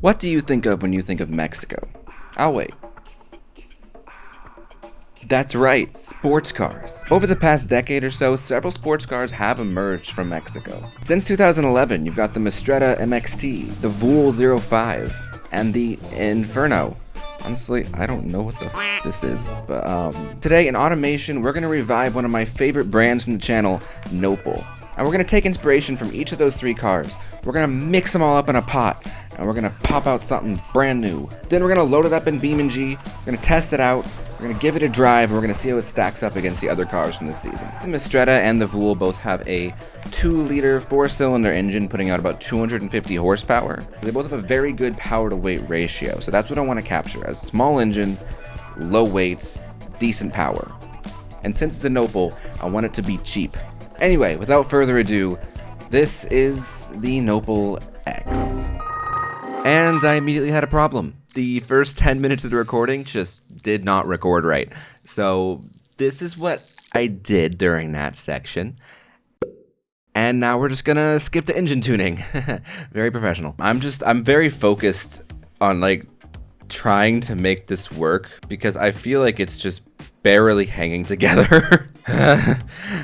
What do you think of when you think of Mexico? I'll wait. That's right, sports cars. Over the past decade or so, several sports cars have emerged from Mexico. Since 2011, you've got the Mistretta MXT, the Vool 05, and the Inferno. Honestly, I don't know what the f this is, but today in Automation, we're gonna revive one of my favorite brands from the channel, Nopal. And we're gonna take inspiration from each of those three cars. We're gonna mix them all up in a pot, and we're gonna pop out something brand new. Then we're gonna load it up in BeamNG, we're gonna test it out, we're gonna give it a drive, and we're gonna see how it stacks up against the other cars from this season. The Mistretta and the Vool both have a 2-liter 4-cylinder engine putting out about 250 horsepower. They both have a very good power to weight ratio, so that's what I wanna capture, as small engine, low weight, decent power. And since it's the Nopal, I want it to be cheap. Anyway, without further ado, this is the Nopal X. And I immediately had a problem. The first 10 minutes of the recording just did not record right. So this is what I did during that section. And now we're just gonna skip the engine tuning. Very professional. I'm very focused on trying to make this work because I feel like it's just barely hanging together.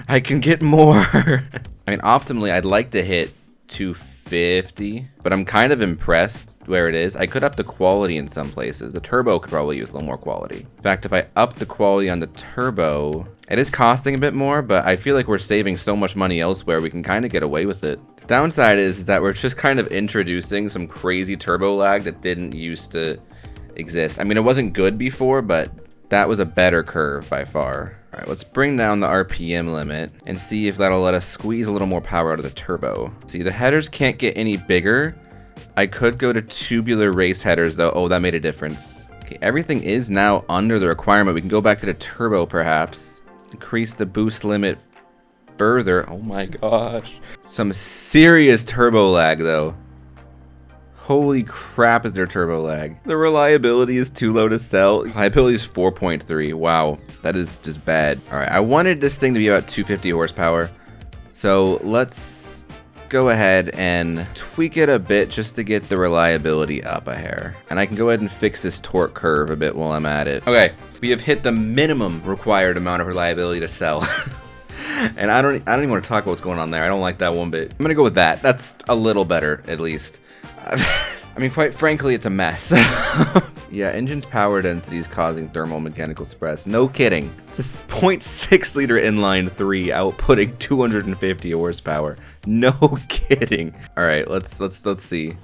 I can get more. I mean, optimally, I'd like to hit 250, but I'm kind of impressed where it is. I could up the quality in some places. The turbo could probably use a little more quality. In fact, if I up the quality on the turbo, it is costing a bit more, but I feel like we're saving so much money elsewhere, we can kind of get away with it. The downside is that we're just kind of introducing some crazy turbo lag that didn't used to exist. I mean, it wasn't good before, but that was a better curve by far. All right, let's bring down the RPM limit and see if that'll let us squeeze a little more power out of the turbo. See, the headers can't get any bigger. I could go to tubular race headers though. Oh, that made a difference. Okay, everything is now under the requirement. We can go back to the turbo perhaps. Increase the boost limit further. Oh my gosh. Some serious turbo lag though. Holy crap, is there turbo lag. The reliability is too low to sell. Reliability is 4.3. Wow, that is just bad. All right, I wanted this thing to be about 250 horsepower. So let's go ahead and tweak it a bit just to get the reliability up a hair. And I can go ahead and fix this torque curve a bit while I'm at it. Okay, we have hit the minimum required amount of reliability to sell. And I don't even want to talk about what's going on there. I don't like that one bit. I'm gonna go with that. That's a little better, at least. I mean, quite frankly, it's a mess. Yeah, engine's power density is causing thermal mechanical stress. No kidding. It's this 0.6 liter inline 3 outputting 250 horsepower. No kidding. All right, let's see.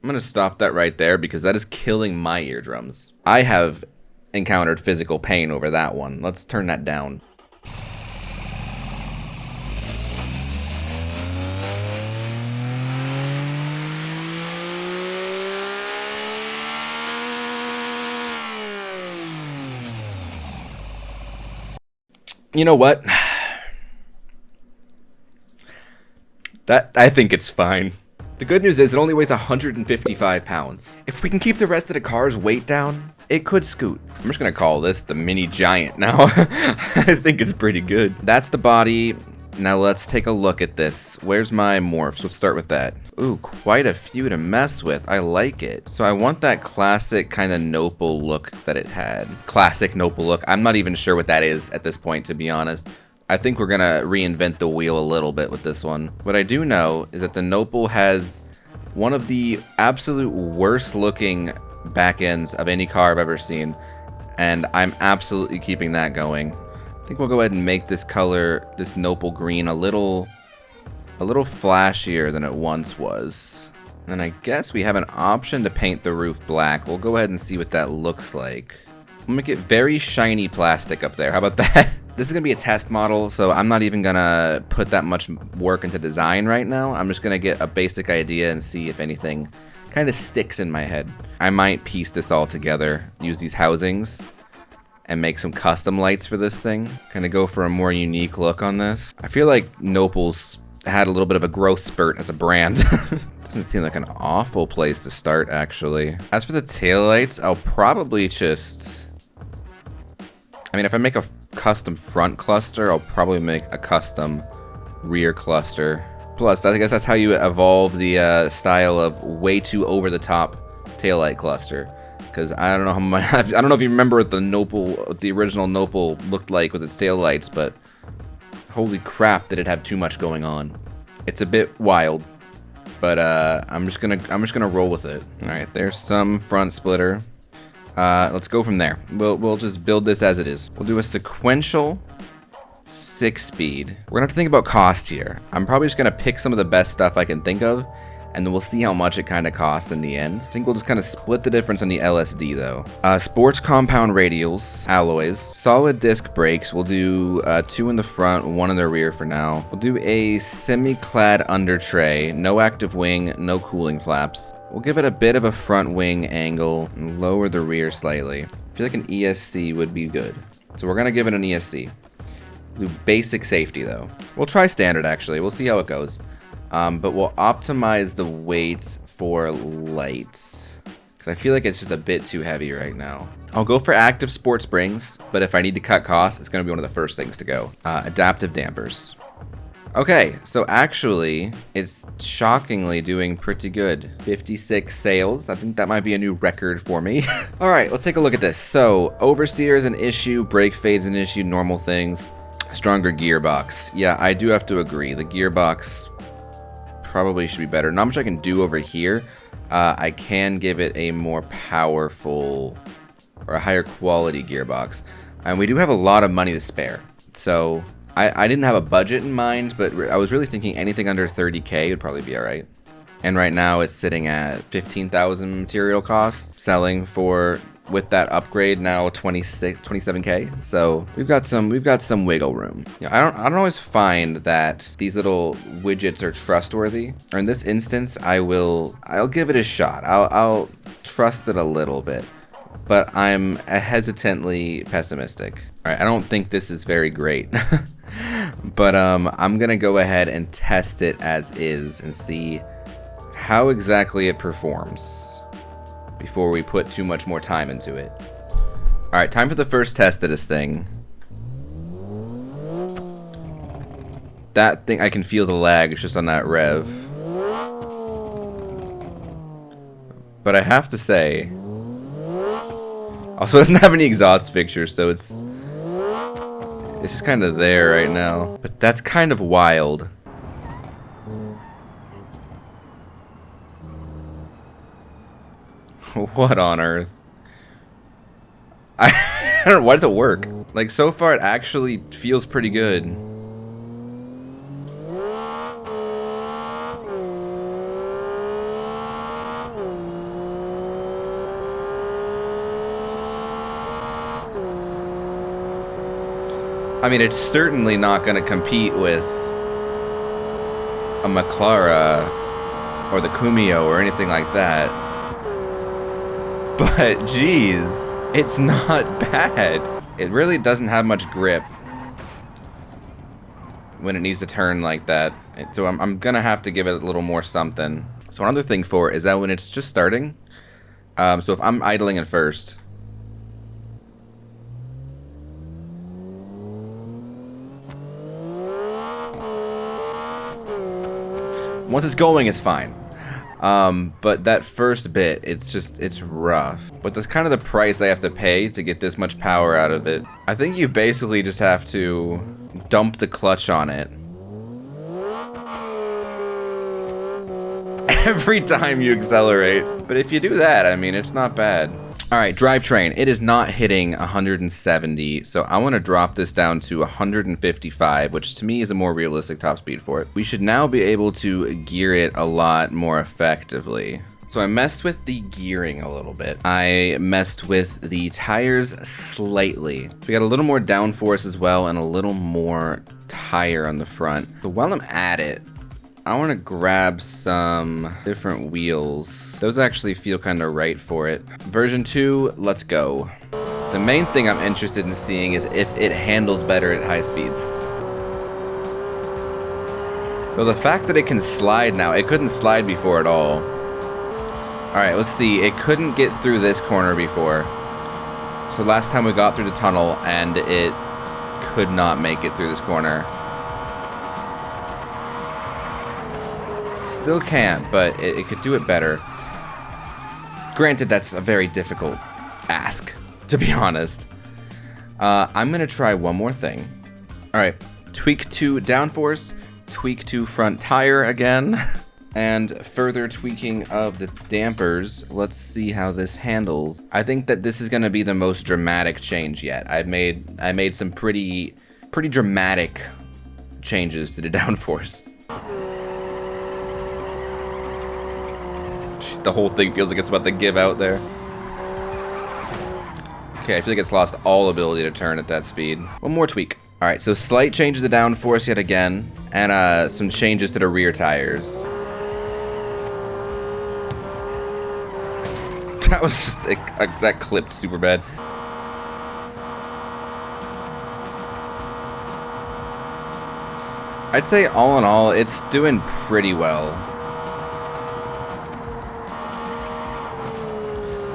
I'm gonna stop that right there because that is killing my eardrums. I have encountered physical pain over that one. Let's turn that down. You know what? I think it's fine. The good news is it only weighs 155 pounds. If we can keep the rest of the car's weight down, it could scoot. I'm just gonna call this the Mini Giant now. I think it's pretty good. That's the body. Now let's take a look at this. Where's my morphs? Let's start with that. Ooh, quite a few to mess with. I like it. So I want that classic kind of Nopal look that it had. Classic Nopal look. I'm not even sure what that is at this point, to be honest. I think we're gonna reinvent the wheel a little bit with this one. What I do know is that the Nopal has one of the absolute worst looking back ends of any car I've ever seen, and I'm absolutely keeping that going. I think we'll go ahead and make this color, this Nopal green, a little flashier than it once was. And I guess we have an option to paint the roof black. We'll go ahead and see what that looks like. We'll make it very shiny plastic up there. How about that? This is gonna be a test model, so I'm not even gonna put that much work into design right now. I'm just gonna get a basic idea and see if anything kind of sticks in my head. I might piece this all together, use these housings, and make some custom lights for this thing. Kind of go for a more unique look on this. I feel like Nopal's had a little bit of a growth spurt as a brand. Doesn't seem like an awful place to start, actually. As for the taillights, I'll probably just I mean, if I make a custom front cluster, I'll probably make a custom rear cluster. Plus, I guess that's how you evolve the style of way too over-the-top taillight cluster. Because I don't know how much, I don't know if you remember what the original Nopal looked like with its taillights, but holy crap, did it have too much going on. It's a bit wild, but I'm just gonna roll with it. All right, there's some front splitter. Let's go from there. We'll just build this as it is. We'll do a sequential 6-speed. We're gonna have to think about cost here. I'm probably just gonna pick some of the best stuff I can think of, and then we'll see how much it kind of costs in the end. I think we'll just kind of split the difference on the LSD though. Sports compound radials, alloys, solid disc brakes. We'll do 2 in the front, 1 in the rear for now. We'll do a semi-clad under tray, no active wing, no cooling flaps. We'll give it a bit of a front wing angle and lower the rear slightly. I feel like an ESC would be good. So we're gonna give it an ESC. Do basic safety though. We'll try standard actually, we'll see how it goes. But we'll optimize the weights for lights, because I feel like it's just a bit too heavy right now. I'll go for active sport springs, but if I need to cut costs, it's going to be one of the first things to go. Adaptive dampers. Okay, so actually, it's shockingly doing pretty good. 56 sales. I think that might be a new record for me. All right, let's take a look at this. So, oversteer is an issue, brake fade's an issue, normal things. Stronger gearbox. Yeah, I do have to agree. The gearbox probably should be better. Not much I can do over here. I can give it a more powerful or a higher quality gearbox. And we do have a lot of money to spare. So I didn't have a budget in mind, but I was really thinking anything under 30K would probably be all right. And right now it's sitting at 15,000 material costs, selling for, with that upgrade, now 27K. So we've got some wiggle room. You know, I don't always find that these little widgets are trustworthy. Or in this instance, I'll give it a shot. I'll trust it a little bit, but I'm hesitantly pessimistic. All right, I don't think this is very great. But I'm gonna go ahead and test it as is and see how exactly it performs before we put too much more time into it. Alright, time for the first test of this thing. That thing, I can feel the lag, it's just on that rev. But I have to say, also it doesn't have any exhaust fixtures, so it's just kind of there right now. But that's kind of wild. What on earth? I don't know, why does it work? Like, so far it actually feels pretty good. I mean, it's certainly not going to compete with a Maclara or the Kumio or anything like that. But, geez, it's not bad. It really doesn't have much grip when it needs to turn like that. So I'm gonna have to give it a little more something. So another thing for it is that when it's just starting, so if I'm idling it first, once it's going, it's fine. But that first bit, it's rough. But that's kind of the price I have to pay to get this much power out of it. I think you basically just have to dump the clutch on it every time you accelerate. But if you do that, I mean, it's not bad. Alright, drivetrain. It is not hitting 170, so I want to drop this down to 155, which to me is a more realistic top speed for it. We should now be able to gear it a lot more effectively. So I messed with the gearing a little bit. I messed with the tires slightly. We got a little more downforce as well and a little more tire on the front. So while I'm at it, I want to grab some different wheels. Those actually feel kind of right for it. Version 2, let's go. The main thing I'm interested in seeing is if it handles better at high speeds. So the fact that it can slide now, it couldn't slide before at all. Alright, let's see. It couldn't get through this corner before. So last time we got through the tunnel and it could not make it through this corner. Still can't, but it could do it better. Granted, that's a very difficult ask, to be honest. I'm gonna try one more thing. All right, tweak to downforce, tweak to front tire again, and further tweaking of the dampers. Let's see how this handles. I think that this is gonna be the most dramatic change yet. I made some pretty dramatic changes to the downforce. The whole thing feels like it's about to give out there. Okay, I feel like it's lost all ability to turn at that speed. One more tweak. All right, so slight change to the downforce yet again, and some changes to the rear tires. That was just, that clipped super bad. I'd say all in all, it's doing pretty well.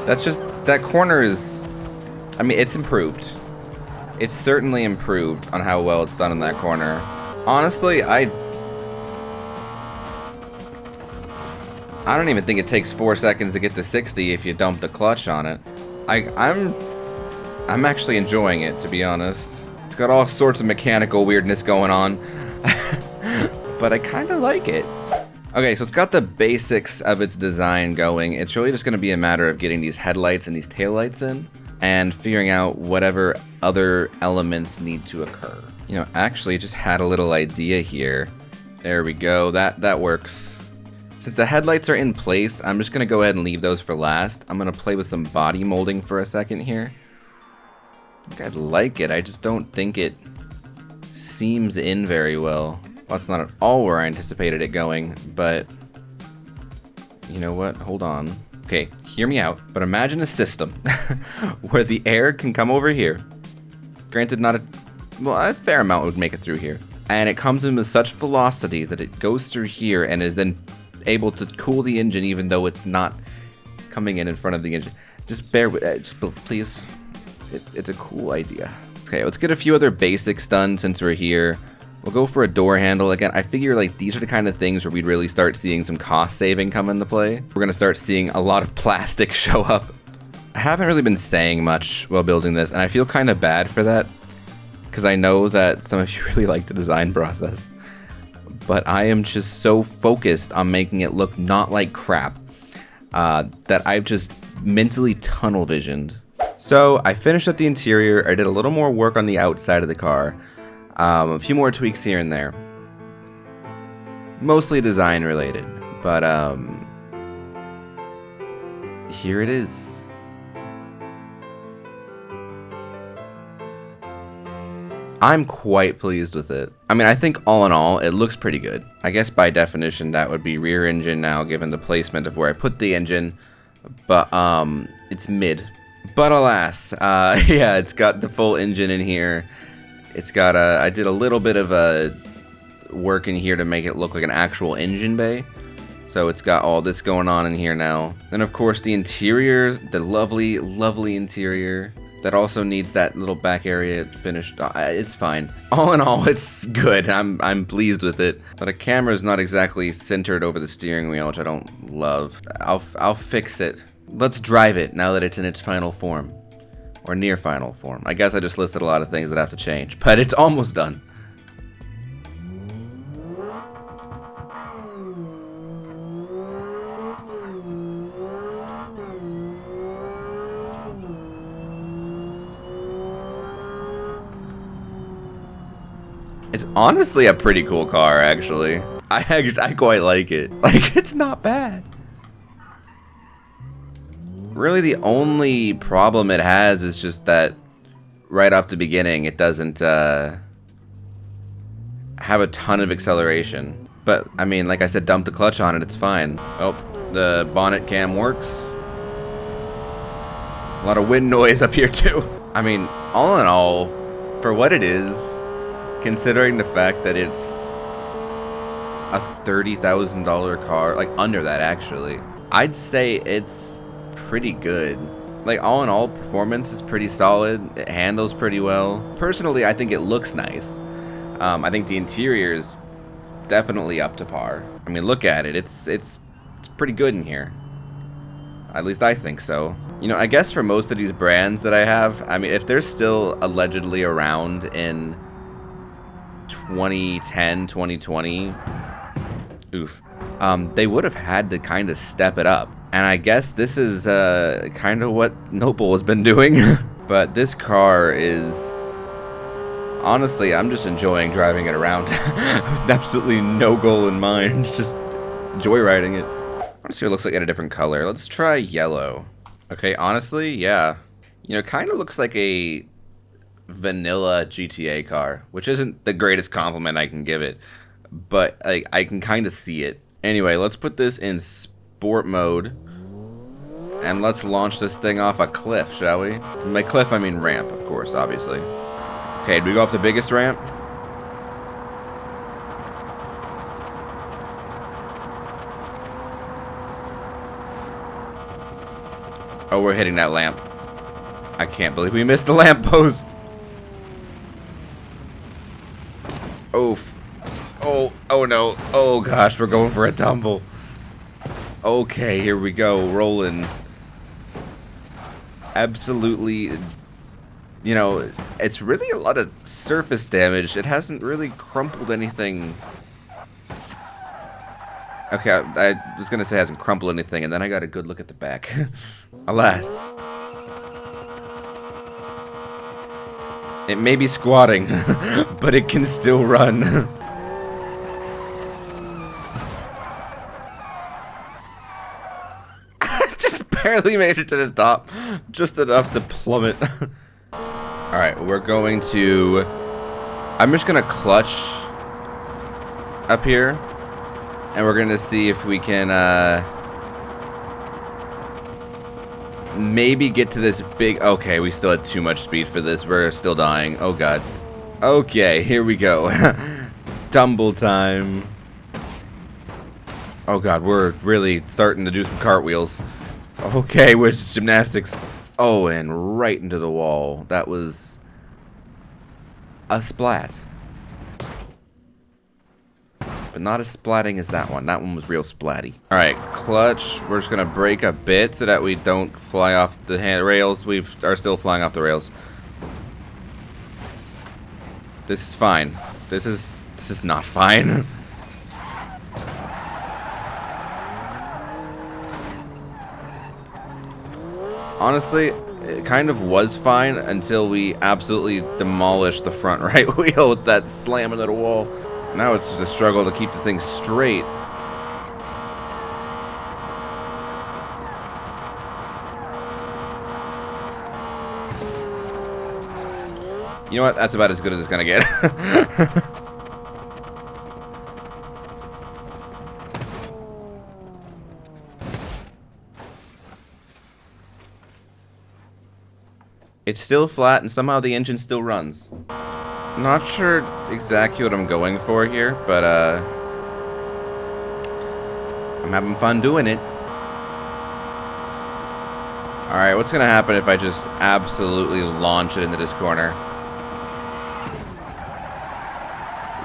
That's just, that corner is, I mean, it's improved. It's certainly improved on how well it's done in that corner. Honestly, I don't even think it takes 4 seconds to get to 60 if you dump the clutch on it. I'm actually enjoying it, to be honest. It's got all sorts of mechanical weirdness going on, but I kind of like it. Okay, so it's got the basics of its design going. It's really just going to be a matter of getting these headlights and these taillights in and figuring out whatever other elements need to occur. You know, actually, just had a little idea here. There we go. That works. Since the headlights are in place, I'm just going to go ahead and leave those for last. I'm going to play with some body molding for a second here. I think I'd like it. I just don't think it seams in very well. Well, that's not at all where I anticipated it going, but you know what? Hold on. Okay, hear me out. But imagine a system where the air can come over here. Granted, not a fair amount would make it through here. And it comes in with such velocity that it goes through here and is then able to cool the engine even though it's not coming in front of the engine. Just bear with it, please. It's a cool idea. Okay, let's get a few other basics done since we're here. We'll go for a door handle again. I figure like these are the kind of things where we'd really start seeing some cost saving come into play. We're gonna start seeing a lot of plastic show up. I haven't really been saying much while building this, and I feel kind of bad for that because I know that some of you really like the design process, but I am just so focused on making it look not like crap that I've just mentally tunnel visioned. So I finished up the interior. I did a little more work on the outside of the car. A few more tweaks here and there. Mostly design related, but here it is. I'm quite pleased with it. I mean, I think all in all, it looks pretty good. I guess by definition, that would be rear engine now, given the placement of where I put the engine, but it's mid. But alas, yeah, it's got the full engine in here. It's got I did a little bit of work in here to make it look like an actual engine bay. So it's got all this going on in here now. Then of course the interior, the lovely, lovely interior. That also needs that little back area finished. It's fine. All in all, it's good. I'm pleased with it. But a camera is not exactly centered over the steering wheel, which I don't love. I'll fix it. Let's drive it now that it's in its final form. Or near final form. I guess I just listed a lot of things that have to change, but it's almost done. It's honestly a pretty cool car, actually. I quite like it. Like, it's not bad. Really, the only problem it has is just that right off the beginning, it doesn't have a ton of acceleration. But, I mean, like I said, dump the clutch on it, it's fine. Oh, the bonnet cam works. A lot of wind noise up here, too. I mean, all in all, for what it is, considering the fact that it's a $30,000 car, like under that, actually, I'd say it's pretty good. Like, all in all, performance is pretty solid. It handles pretty well. Personally, I think it looks nice. I think the interior is definitely up to par. I mean, look at it. It's pretty good in here. At least I think so. You know, I guess for most of these brands that I have, I mean, if they're still allegedly around in 2010, 2020, oof, they would have had to kind of step it up. And I guess this is kind of what Nopal has been doing. But this car is... honestly, I'm just enjoying driving it around. With absolutely no goal in mind. Just joyriding it. I want to see what it looks like in a different color. Let's try yellow. Okay, honestly, yeah. You know, it kind of looks like a vanilla GTA car. Which isn't the greatest compliment I can give it. But I can kind of see it. Anyway, let's put this in sport mode. And let's launch this thing off a cliff, shall we? By cliff, I mean ramp, of course, obviously. Okay, do we go off the biggest ramp? Oh, we're hitting that lamp. I can't believe we missed the lamppost. Oof. Oh no. Oh gosh, we're going for a tumble. Okay, here we go, rolling. Absolutely, you know, it's really a lot of surface damage. It hasn't really crumpled anything. Okay, I was gonna say it hasn't crumpled anything, and then I got a good look at the back. Alas. It may be squatting, but it can still run. Just barely made it to the top. Just enough to plummet. Alright, we're going to... I'm just gonna clutch up here. And we're gonna see if we can maybe get to this big... Okay, we still had too much speed for this. We're still dying. Oh god. Okay, here we go. Tumble time. Oh god, we're really starting to do some cartwheels. Okay, which gymnastics. Oh, and right into the wall. That was a splat. But not as splatting as that one. That one was real splatty. Alright, clutch. We're just going to brake a bit so that we don't fly off the rails. We are still flying off the rails. This is fine. This is not fine. Honestly, it kind of was fine until we absolutely demolished the front right wheel with that slam into the wall. Now it's just a struggle to keep the thing straight. You know what? That's about as good as it's gonna get. It's still flat and somehow the engine still runs. Not sure exactly what I'm going for here, but I'm having fun doing it. Alright, what's gonna happen if I just absolutely launch it into this corner?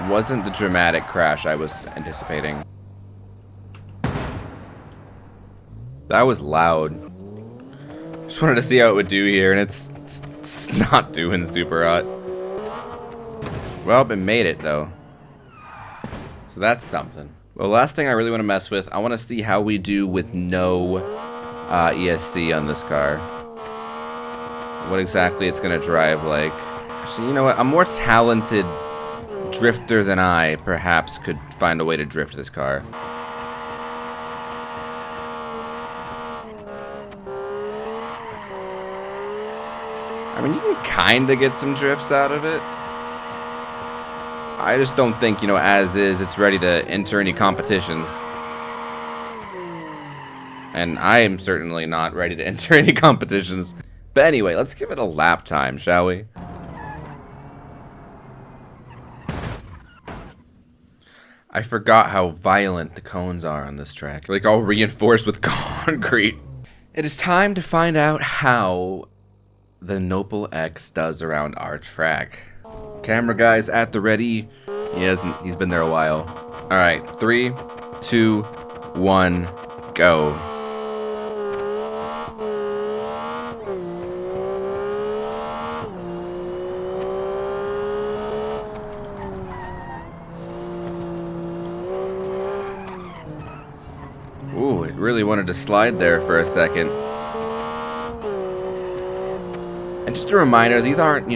Wasn't the dramatic crash I was anticipating. That was loud. Just wanted to see how it would do here, and it's not doing super hot. Well, it made it, though. So that's something. Well, last thing I really want to mess with, I want to see how we do with no ESC on this car. What exactly it's going to drive like. Actually, you know what? A more talented drifter than I, perhaps, could find a way to drift this car. I mean, you can kind of get some drifts out of it. I just don't think, you know, as is, it's ready to enter any competitions. And I am certainly not ready to enter any competitions. But anyway, let's give it a lap time, shall we? I forgot how violent the cones are on this track. Like all reinforced with concrete. It is time to find out how the Nopal X does around our track. Camera guy's at the ready. He's been there a while. Alright, 3, 2, 1, go. Ooh, it really wanted to slide there for a second. And just a reminder, these aren't,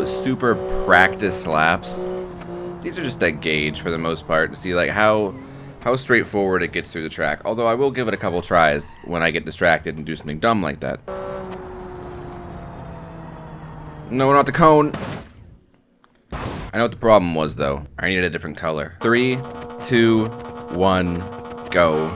super practice laps. These are just a gauge for the most part to see like how straightforward it gets through the track. Although I will give it a couple tries when I get distracted and do something dumb like that. No, not the cone. I know what the problem was though. I needed a different color. 3, 2, 1, go.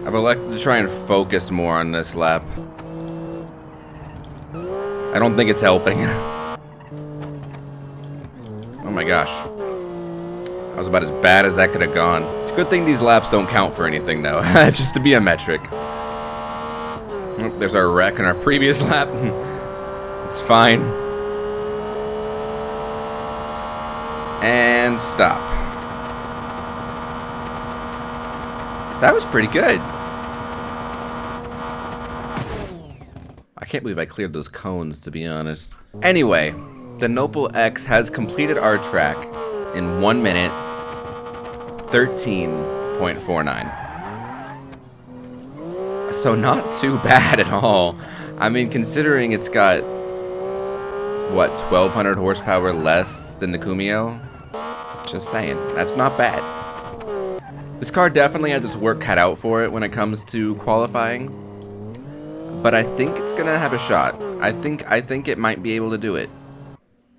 I've elected to try and focus more on this lap. I don't think it's helping. Oh my gosh. That was about as bad as that could have gone. It's a good thing these laps don't count for anything though. Just to be a metric. Oh, there's our wreck in our previous lap. It's fine. And stop. That was pretty good. I can't believe I cleared those cones, to be honest. Anyway, the Nopal X has completed our track in 1 minute 13.49. So not too bad at all. I mean, considering it's got, what, 1,200 horsepower less than the Kumio? Just saying, that's not bad. This car definitely has its work cut out for it when it comes to qualifying. But I think it's gonna have a shot. I think it might be able to do it.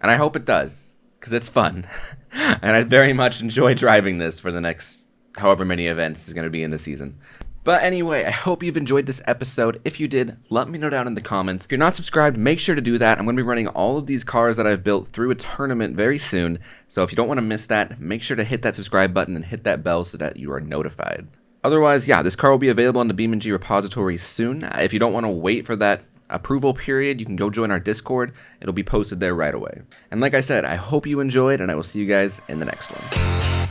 And I hope it does, because it's fun. And I very much enjoy driving this for the next however many events is gonna be in the season. But anyway, I hope you've enjoyed this episode. If you did, let me know down in the comments. If you're not subscribed, make sure to do that. I'm going to be running all of these cars that I've built through a tournament very soon. So if you don't want to miss that, make sure to hit that subscribe button and hit that bell so that you are notified. Otherwise, yeah, this car will be available on the BeamNG repository soon. If you don't want to wait for that approval period, you can go join our Discord. It'll be posted there right away. And like I said, I hope you enjoyed, and I will see you guys in the next one.